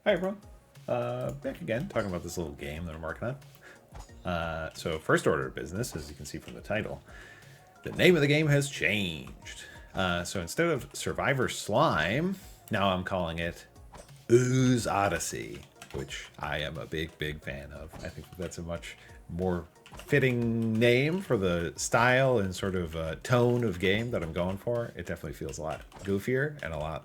Hi everyone, back again talking about this little game that I'm working on. So first order of business, as you can see from the title, the name of the game has changed. So instead of Survivor Slime, now I'm calling it Ooze Odyssey, which I am a big fan of. I think that's a much more fitting name for the style and sort of tone of game that I'm going for. It definitely feels a lot goofier and a lot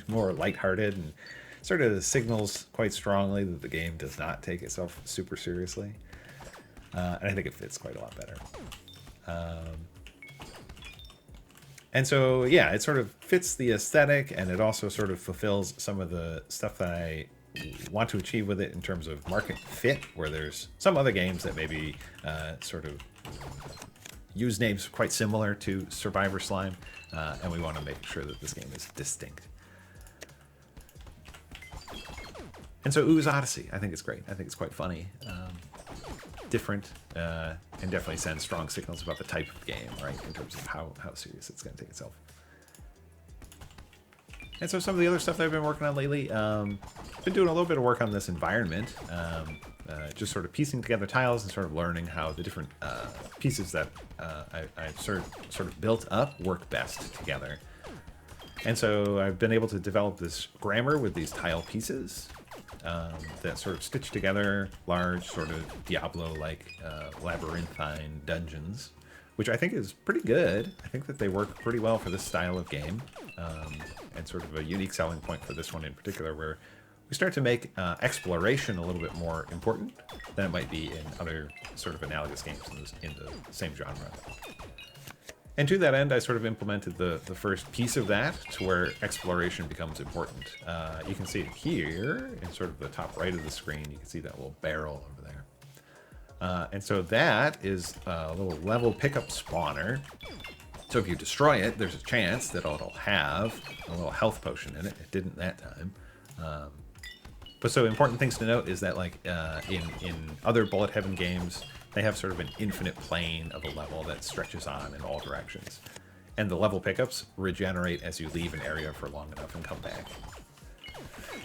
more lighthearted, and sort of signals quite strongly that the game does not take itself super seriously. And I think it fits quite a lot better. And so, yeah, it sort of fits the aesthetic, and it also sort of fulfills some of the stuff that I want to achieve with it in terms of market fit, where there's some other games that maybe sort of use names quite similar to Survivor Slime, and we want to make sure that this game is distinct. And so Ooze Odyssey, I think it's great. I think it's quite funny, different, and definitely sends strong signals about the type of game, right, in terms of how serious it's going to take itself. And so some of the other stuff that I've been working on lately, been doing a little bit of work on this environment, just sort of piecing together tiles and sort of learning how the different pieces that I've sort of built up work best together. And so I've been able to develop this grammar with these tile pieces that sort of stitch together large, sort of Diablo-like labyrinthine dungeons, which I think is pretty good. I think that they work pretty well for this style of game, and sort of a unique selling point for this one in particular, where we start to make exploration a little bit more important than it might be in other sort of analogous games in the same genre. And to that end, I sort of implemented the first piece of that to where exploration becomes important. You can see it here in sort of the top right of the screen. You can see that little barrel over there. And so that is a little level pickup spawner. So if you destroy it, there's a chance that it'll have a little health potion in it. It didn't that time. But so important things to note is that, like, in other Bullet Heaven games, they have sort of an infinite plane of a level that stretches on in all directions. And the level pickups regenerate as you leave an area for long enough and come back.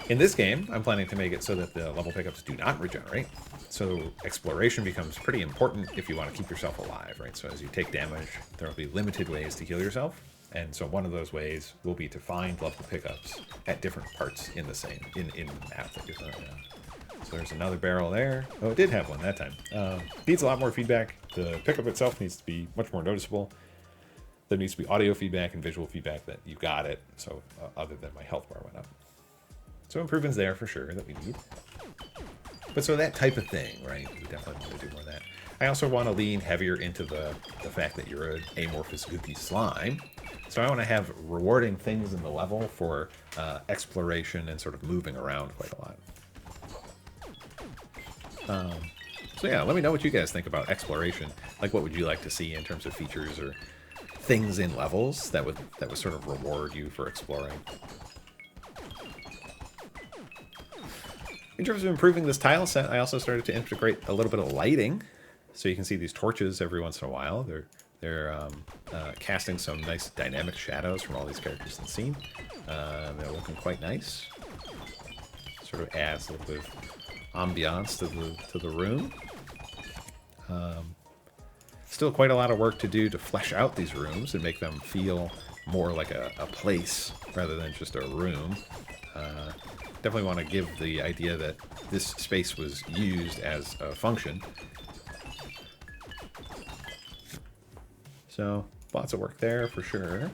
In this game, I'm planning to make it so that the level pickups do not regenerate. So exploration becomes pretty important if you want to keep yourself alive, right? So as you take damage, there will be limited ways to heal yourself. And so one of those ways will be to find level pickups at different parts in the same, in the map that you're throwing out. So there's another barrel there. Oh, it did have one that time. Needs a lot more feedback. The pickup itself needs to be much more noticeable. There needs to be audio feedback and visual feedback that you got it. So other than my health bar went up. So improvements there for sure that we need. But so that type of thing, right? We definitely want to do more of that. I also want to lean heavier into the fact that you're an amorphous, goopy slime. So I want to have rewarding things in the level for exploration and sort of moving around quite a lot. So yeah, let me know what you guys think about exploration. Like, what would you like to see in terms of features or things in levels that would sort of reward you for exploring? In terms of improving this tile set, I also started to integrate a little bit of lighting. So you can see these torches every once in a while. They're casting some nice dynamic shadows from all these characters in the scene. They're looking quite nice. Sort of adds a little bit of ambiance to the room. Still quite a lot of work to do to flesh out these rooms and make them feel more like a place rather than just a room. Definitely want to give the idea that this space was used as a function. So lots of work there for sure.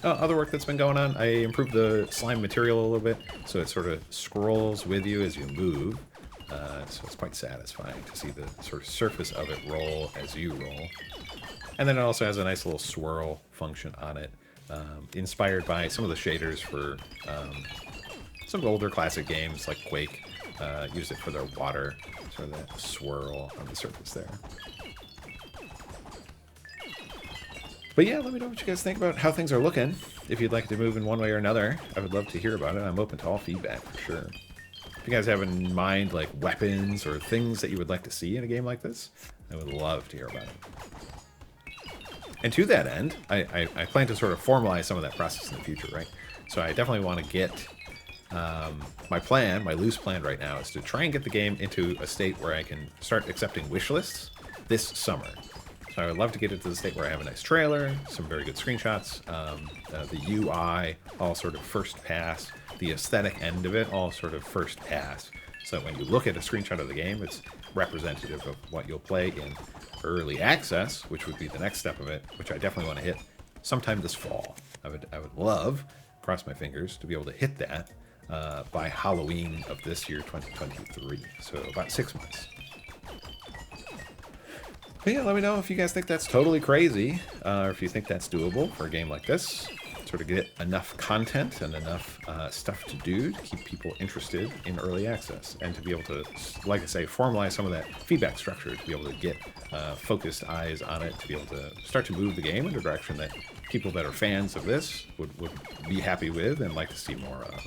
Other work that's been going on, I improved the slime material a little bit, so it sort of scrolls with you as you move. So it's quite satisfying to see the sort of surface of it roll as you roll. And then it also has a nice little swirl function on it, inspired by some of the shaders for some older classic games like Quake. Used it for their water, sort of that swirl on the surface there. But yeah, let me know what you guys think about how things are looking. If you'd like to move in one way or another, I would love to hear about it. I'm open to all feedback for sure. If you guys have in mind like weapons or things that you would like to see in a game like this, I would love to hear about it. And to that end, I plan to sort of formalize some of that process in the future, right? So I definitely want to get my loose plan right now is to try and get the game into a state where I can start accepting wish lists this summer. So I would love to get it to the state where I have a nice trailer, some very good screenshots, the UI all sort of first pass, the aesthetic end of it all sort of first pass. So when you look at a screenshot of the game, it's representative of what you'll play in early access, which would be the next step of it, which I definitely want to hit sometime this fall. I would love, cross my fingers, to be able to hit that by Halloween of this year, 2023. So about 6 months. But yeah, let me know if you guys think that's totally crazy, or if you think that's doable for a game like this. Sort of get enough content and enough stuff to do to keep people interested in early access, and to be able to, like I say, formalize some of that feedback structure to be able to get focused eyes on it, to be able to start to move the game in a direction that people that are fans of this would be happy with and like to see more of.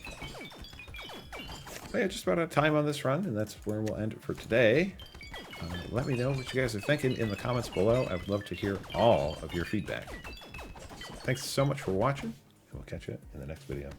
But yeah, just about out of time on this run, and that's where we'll end it for today. Let me know what you guys are thinking in the comments below. I would love to hear all of your feedback. So thanks so much for watching, and we'll catch you in the next video.